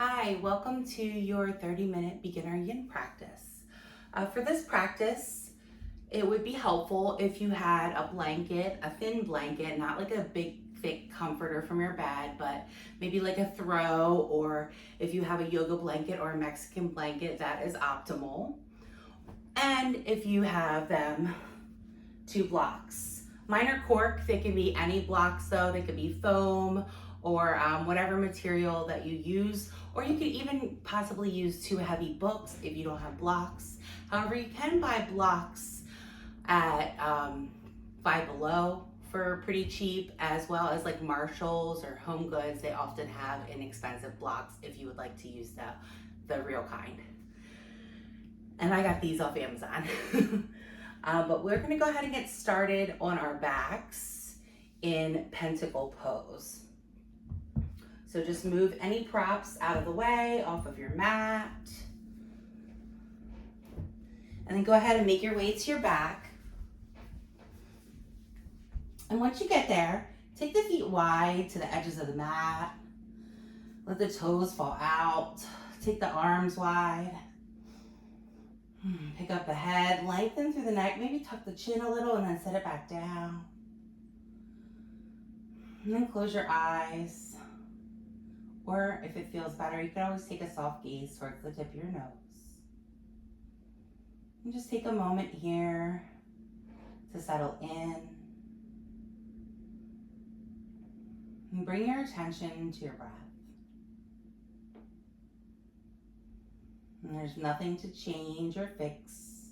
Hi, welcome to your 30-minute beginner yin practice. For this practice, it would be helpful if you had a blanket, a thin blanket, not like a big thick comforter from your bed, but maybe like a throw, or if you have a yoga blanket or a Mexican blanket, that is optimal. And if you have them, 2 blocks. Mine are cork. They can be any blocks though. They could be foam or whatever material that you use, or you could even possibly use 2 heavy books if you don't have blocks. However, you can buy blocks at Five Below for pretty cheap, as well as like Marshalls or Home Goods. They often have inexpensive blocks if you would like to use the real kind. And I got these off Amazon. But we're gonna go ahead and get started on our backs in pentacle pose. So just move any props out of the way, off of your mat. And then go ahead and make your way to your back. And once you get there, take the feet wide to the edges of the mat. Let the toes fall out. Take the arms wide. Pick up the head, lengthen through the neck, maybe tuck the chin a little and then set it back down. And then close your eyes. Or if it feels better, you can always take a soft gaze towards the tip of your nose. And just take a moment here to settle in. And bring your attention to your breath. And there's nothing to change or fix.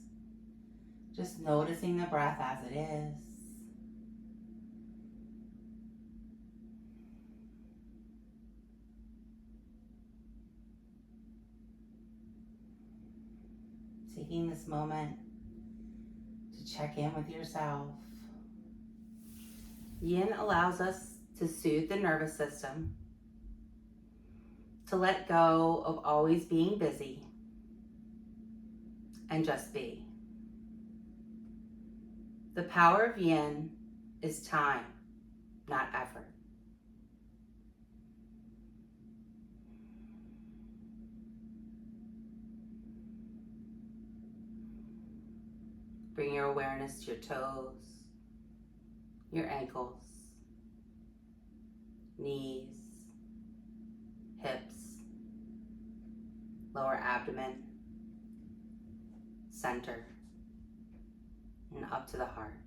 Just noticing the breath as it is. Taking this moment to check in with yourself. Yin allows us to soothe the nervous system, to let go of always being busy, and just be. The power of yin is time, not effort. Bring your awareness to your toes, your ankles, knees, hips, lower abdomen, center, and up to the heart.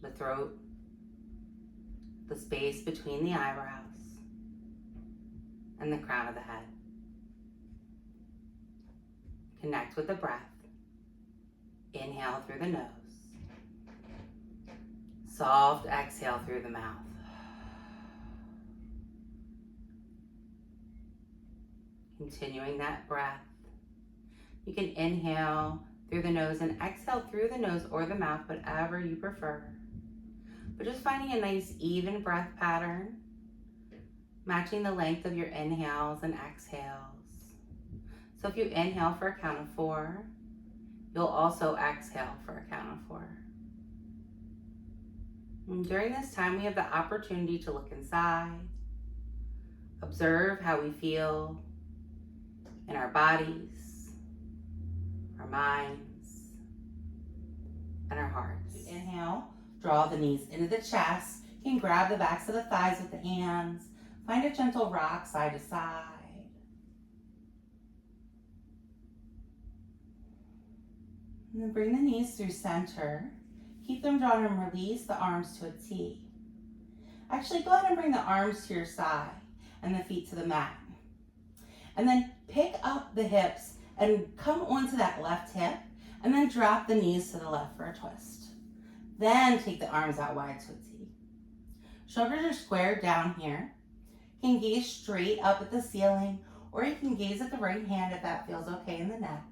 The throat, the space between the eyebrows, and the crown of the head. Connect with the breath. Inhale through the nose. Soft exhale through the mouth. Continuing that breath. You can inhale through the nose and exhale through the nose or the mouth, whatever you prefer. But just finding a nice even breath pattern, matching the length of your inhales and exhales. So if you inhale for a count of 4, you'll also exhale for a count of 4. And during this time, we have the opportunity to look inside, observe how we feel in our bodies, our minds, and our hearts. Inhale, draw the knees into the chest. You can grab the backs of the thighs with the hands. Find a gentle rock side to side. And then bring the knees through center. Keep them drawn and release the arms to a T. Actually, go ahead and bring the arms to your side and the feet to the mat. And then pick up the hips and come onto that left hip, and then drop the knees to the left for a twist. Then take the arms out wide to a T. Shoulders are squared down here. You can gaze straight up at the ceiling, or you can gaze at the right hand if that feels okay in the neck.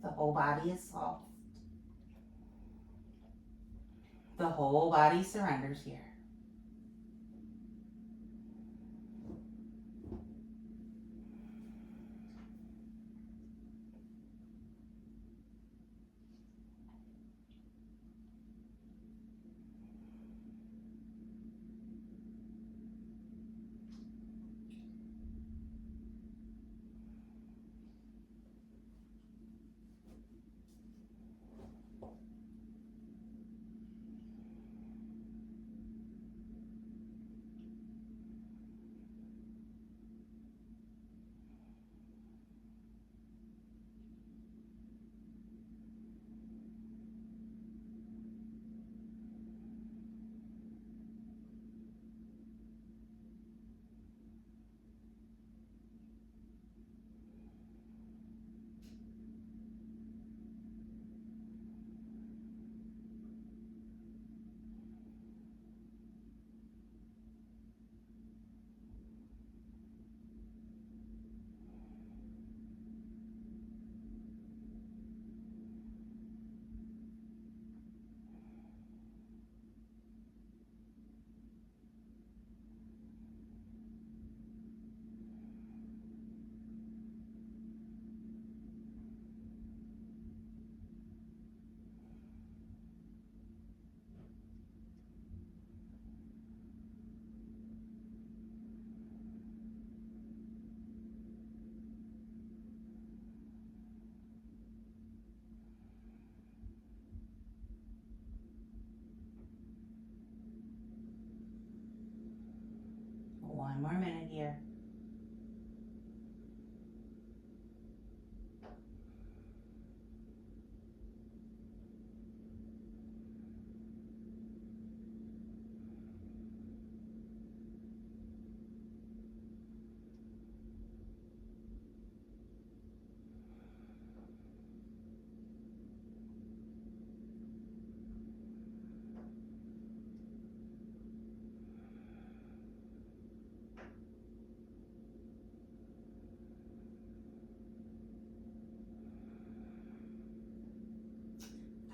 The whole body is soft. The whole body surrenders here. One more minute here.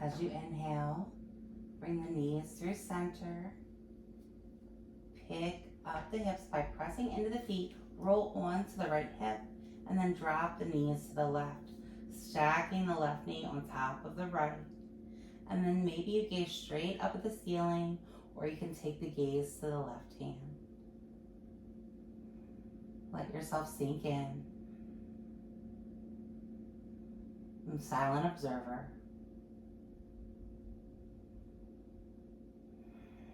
As you inhale, bring the knees through center. Pick up the hips by pressing into the feet. Roll onto the right hip and then drop the knees to the left, stacking the left knee on top of the right. And then maybe you gaze straight up at the ceiling, or you can take the gaze to the left hand. Let yourself sink in. I'm a silent observer.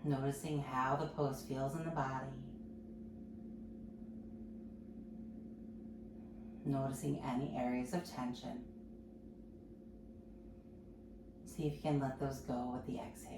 Noticing how the pose feels in the body. Noticing any areas of tension. See if you can let those go with the exhale.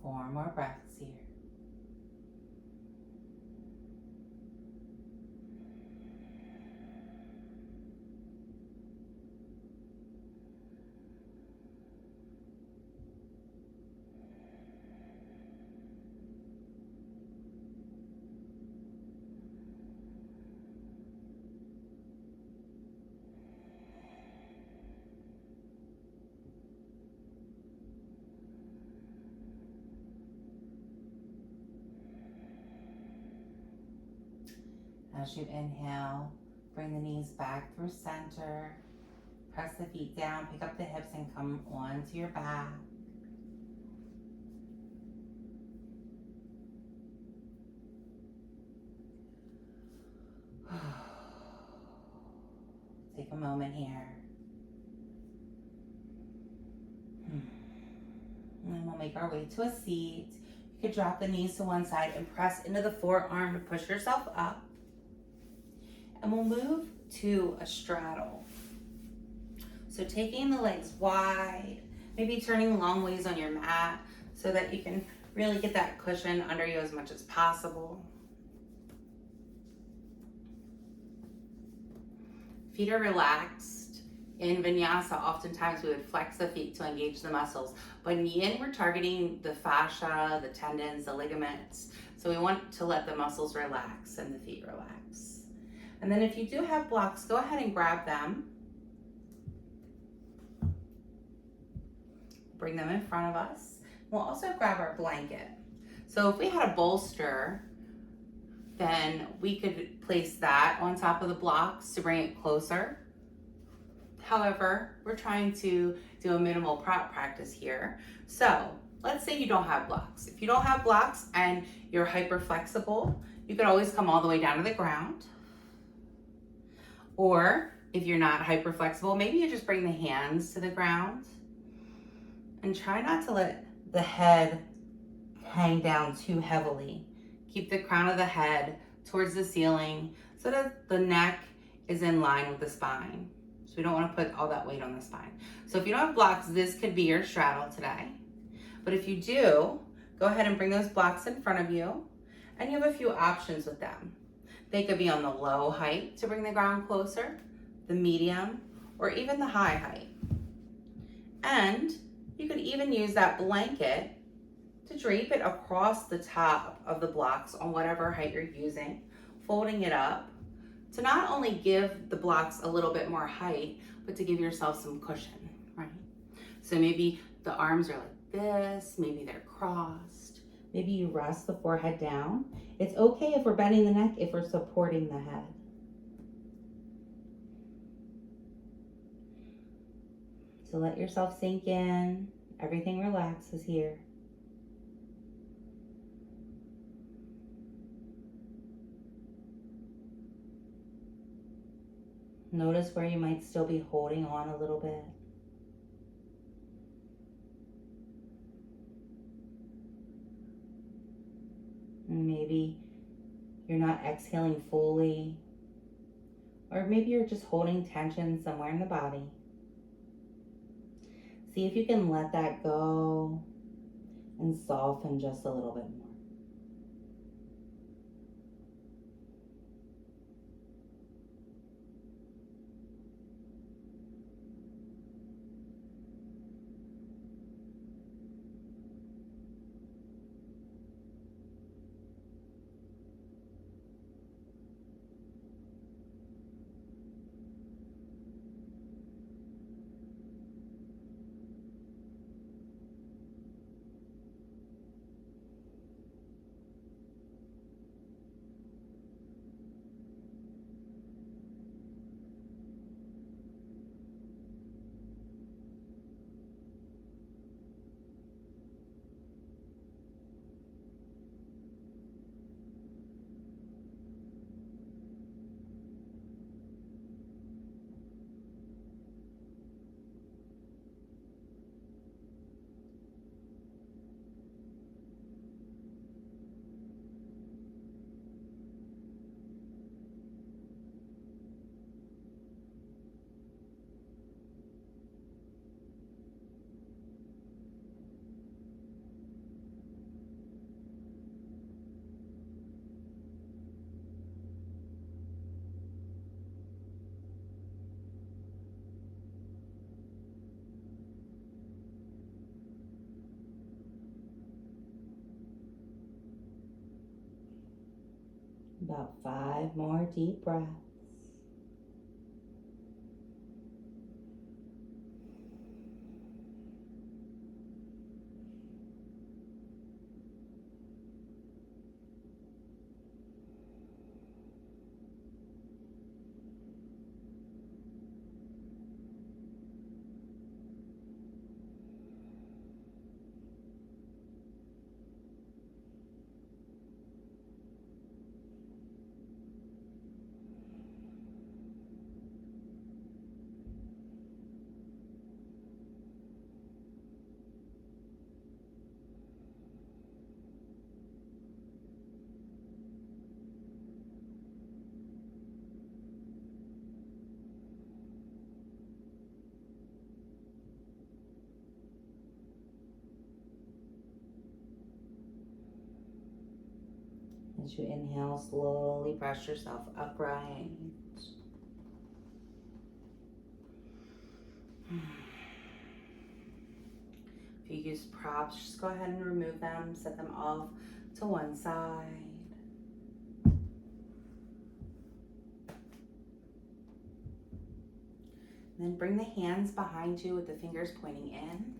Four more breaths here. As you inhale, bring the knees back through center. Press the feet down, pick up the hips and come onto your back. Take a moment here. And then we'll make our way to a seat. You could drop the knees to one side and press into the forearm to push yourself up. And we'll move to a straddle. So taking the legs wide, maybe turning long ways on your mat so that you can really get that cushion under you as much as possible. Feet are relaxed. In vinyasa, oftentimes we would flex the feet to engage the muscles. But in yin, we're targeting the fascia, the tendons, the ligaments. So we want to let the muscles relax and the feet relax. And then if you do have blocks, go ahead and grab them. bring them in front of us. We'll also grab our blanket. So if we had a bolster, then we could place that on top of the blocks to bring it closer. However, we're trying to do a minimal prop practice here. So let's say you don't have blocks. If you don't have blocks and you're hyper flexible, you could always come all the way down to the ground. Or if you're not hyper flexible, maybe you just bring the hands to the ground and try not to let the head hang down too heavily. Keep the crown of the head towards the ceiling so that the neck is in line with the spine. So we don't want to put all that weight on the spine. So if you don't have blocks, this could be your straddle today. But if you do, go ahead and bring those blocks in front of you, and you have a few options with them. They could be on the low height to bring the ground closer, the medium, or even the high height. And you could even use that blanket to drape it across the top of the blocks on whatever height you're using, folding it up to not only give the blocks a little bit more height, but to give yourself some cushion, right? So maybe the arms are like this, maybe they're crossed, maybe you rest the forehead down. It's okay if we're bending the neck, if we're supporting the head. So let yourself sink in, everything relaxes here. Notice where you might still be holding on a little bit. And maybe you're not exhaling fully, or maybe you're just holding tension somewhere in the body. See if you can let that go and soften just a little bit more. About 5 more deep breaths. As you inhale, slowly press yourself upright. If you use props, just go ahead and remove them, set them off to one side. Then bring the hands behind you with the fingers pointing in.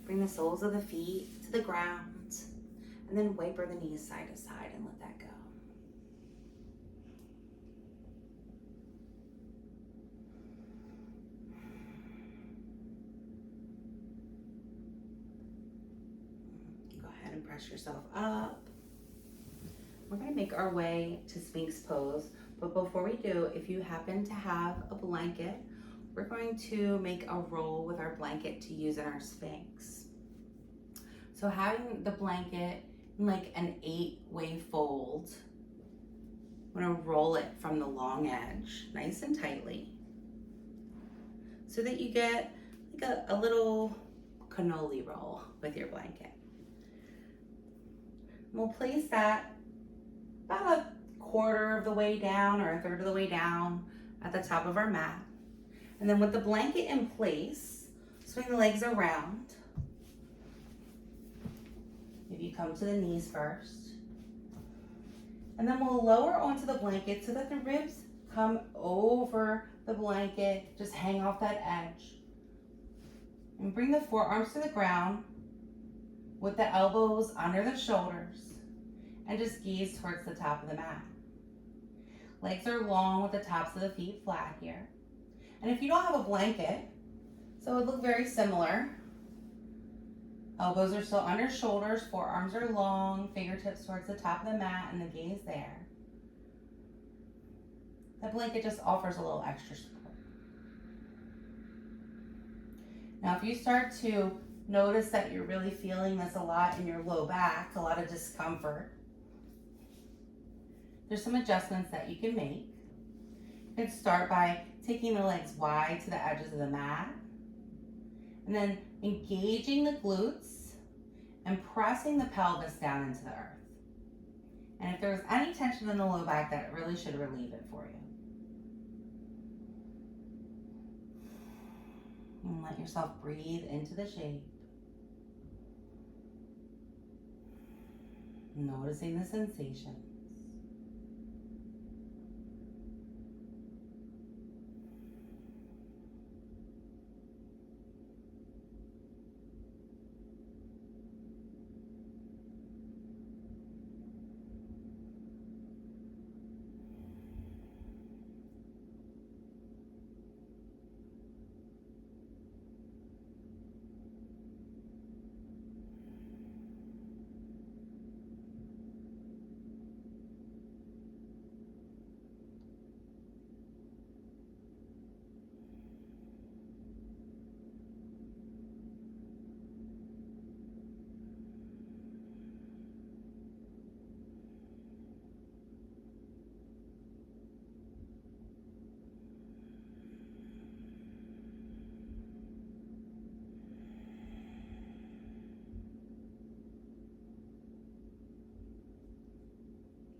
Bring the soles of the feet to the ground, and then wiper the knees side to side and let that go. Go ahead and press yourself up. We're going to make our way to Sphinx pose, but before we do, if you happen to have a blanket, we're going to make a roll with our blanket to use in our Sphinx. So having the blanket in like an 8-way fold, I'm going to roll it from the long edge, nice and tightly, so that you get like a little cannoli roll with your blanket. And we'll place that about a quarter of the way down or a third of the way down at the top of our mat. And then with the blanket in place, swing the legs around. Maybe you come to the knees first. And then we'll lower onto the blanket so that the ribs come over the blanket, just hang off that edge. And bring the forearms to the ground with the elbows under the shoulders and just gaze towards the top of the mat. Legs are long with the tops of the feet flat here. And if you don't have a blanket, so it would look very similar. Elbows are still under shoulders, forearms are long, fingertips towards the top of the mat and the gaze there. That blanket just offers a little extra support. Now if you start to notice that you're really feeling this a lot in your low back, a lot of discomfort, there's some adjustments that you can make. You can start by taking the legs wide to the edges of the mat, and then engaging the glutes and pressing the pelvis down into the earth. And if there's any tension in the low back, that really should relieve it for you. And let yourself breathe into the shape. Noticing the sensations.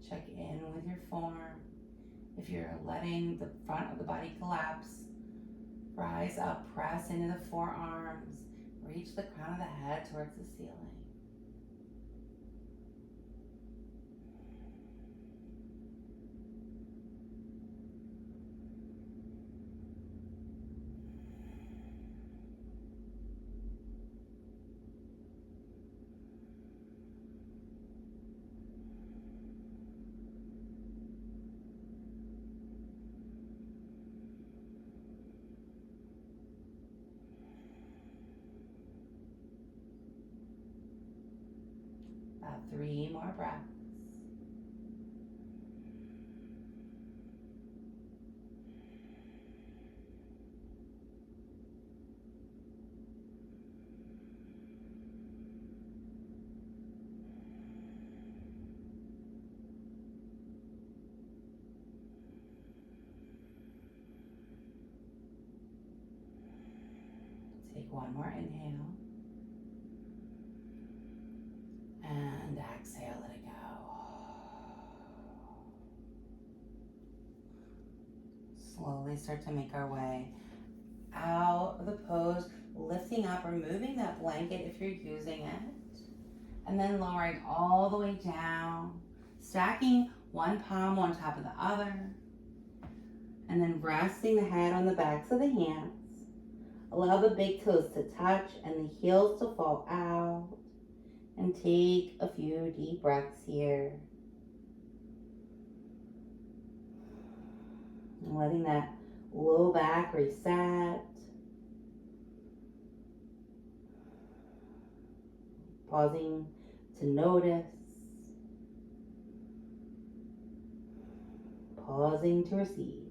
Check in with your form. If you're letting the front of the body collapse, rise up, press into the forearms, reach the crown of the head towards the ceiling. About 3 more breaths. Take one more inhale. And exhale, let it go. Slowly start to make our way out of the pose, lifting up, removing that blanket if you're using it, and then lowering all the way down, stacking one palm on top of the other, and then resting the head on the backs of the hands, Allow the big toes to touch and the heels to fall out. And take a few deep breaths here. And letting that low back reset. Pausing to notice. Pausing to receive.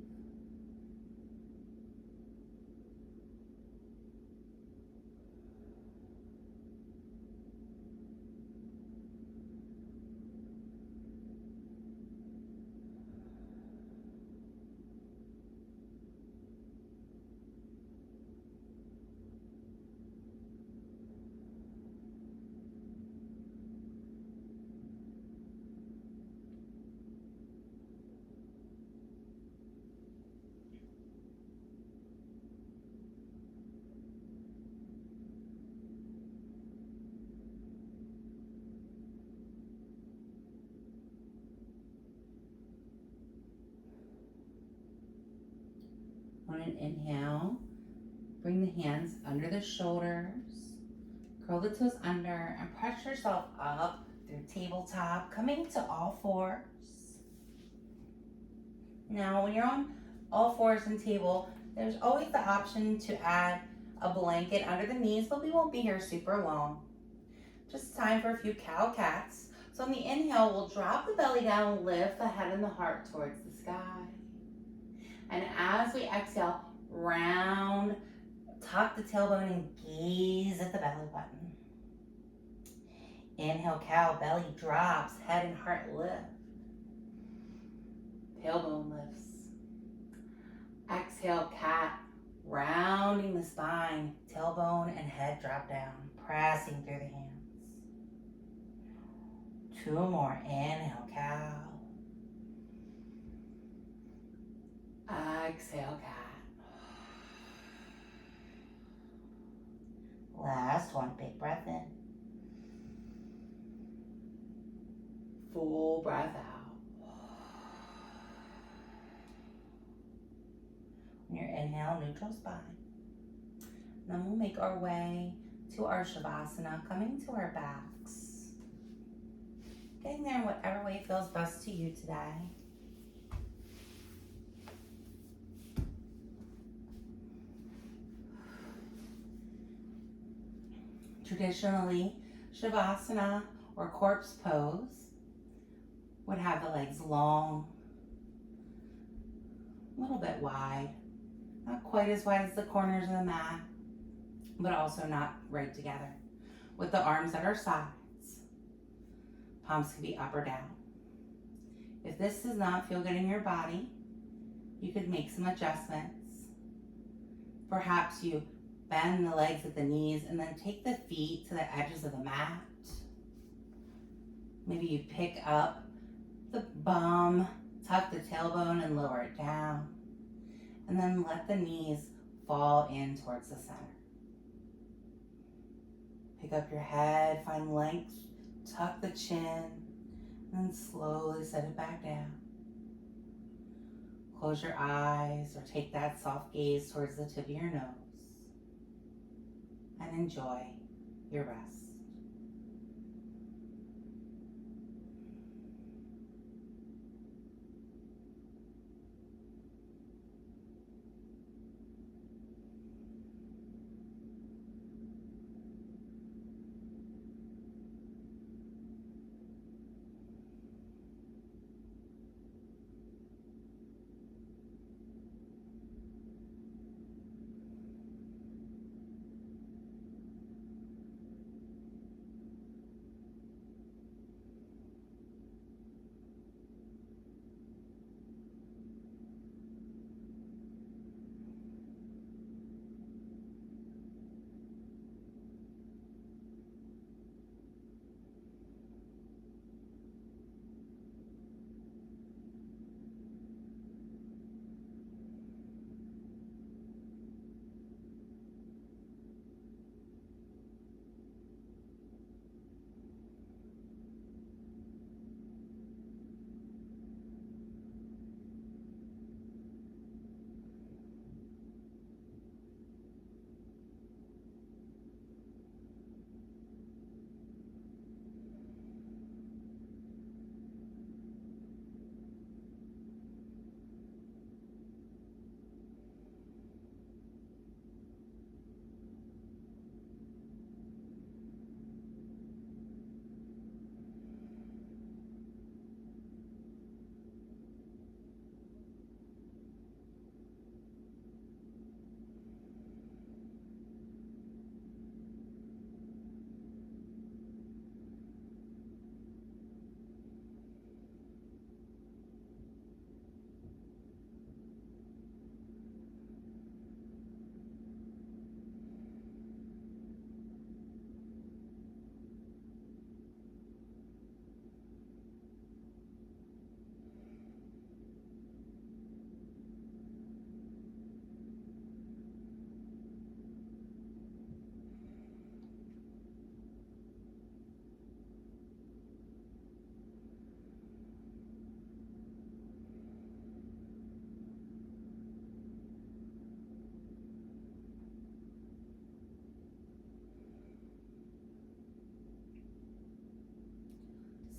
On an inhale, bring the hands under the shoulders, curl the toes under, and press yourself up through tabletop, coming to all fours. Now, when you're on all fours and table, there's always the option to add a blanket under the knees, but we won't be here super long. Just time for a few cow-cats. So on the inhale, we'll drop the belly down, lift the head and the heart towards the sky. And as we exhale, round, tuck the tailbone and gaze at the belly button. Inhale, cow, belly drops, head and heart lift. Tailbone lifts. Exhale, cat, rounding the spine, tailbone and head drop down, pressing through the hands. 2 more. Inhale, cow. Exhale, cat. Last one. Big breath in. Full breath out. On your inhale, neutral spine. Then we'll make our way to our Shavasana, coming to our backs. Getting there in whatever way feels best to you today. Traditionally, Shavasana or corpse pose would have the legs long, a little bit wide, not quite as wide as the corners of the mat, but also not right together, with the arms at our sides. Palms can be up or down. If this does not feel good in your body, you could make some adjustments. Perhaps you bend the legs at the knees and then take the feet to the edges of the mat. Maybe you pick up the bum, tuck the tailbone and lower it down. And then let the knees fall in towards the center. Pick up your head, find length, tuck the chin, and then slowly set it back down. Close your eyes or take that soft gaze towards the tip of your nose. And enjoy your rest.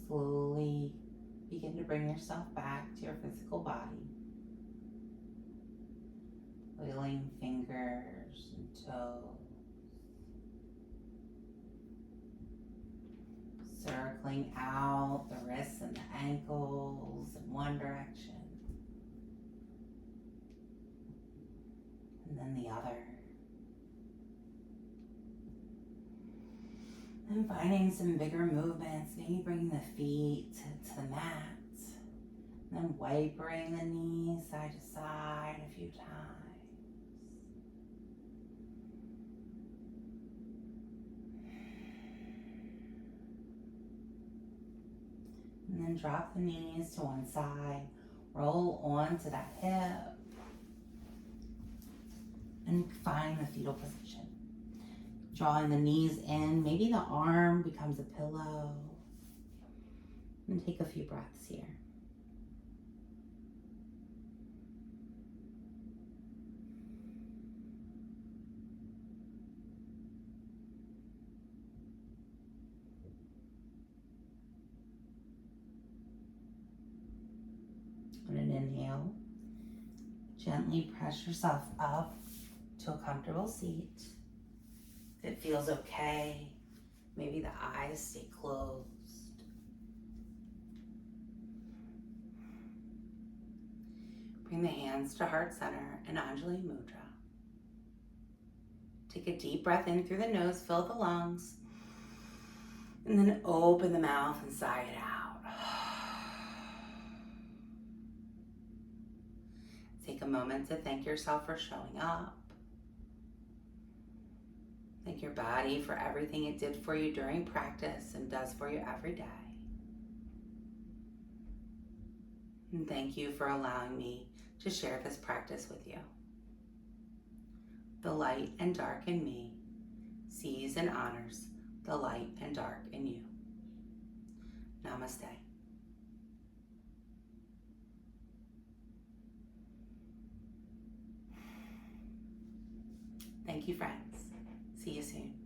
Slowly begin to bring yourself back to your physical body. Wiggling fingers and toes. Circling out the wrists and the ankles in one direction. And then the other. And finding some bigger movements, maybe bringing the feet to the mat. And then wipering the knees side to side a few times. And then drop the knees to one side. Roll onto that hip. And find the fetal position. Drawing the knees in, maybe the arm becomes a pillow. And take a few breaths here. On an inhale, gently press yourself up to a comfortable seat. If it feels okay, maybe the eyes stay closed. Bring the hands to heart center and Anjali Mudra. Take a deep breath in through the nose, fill the lungs, and then open the mouth and sigh it out. Take a moment to thank yourself for showing up. Thank your body for everything it did for you during practice and does for you every day. And thank you for allowing me to share this practice with you. The light and dark in me sees and honors the light and dark in you. Namaste. Thank you, friends. See you soon.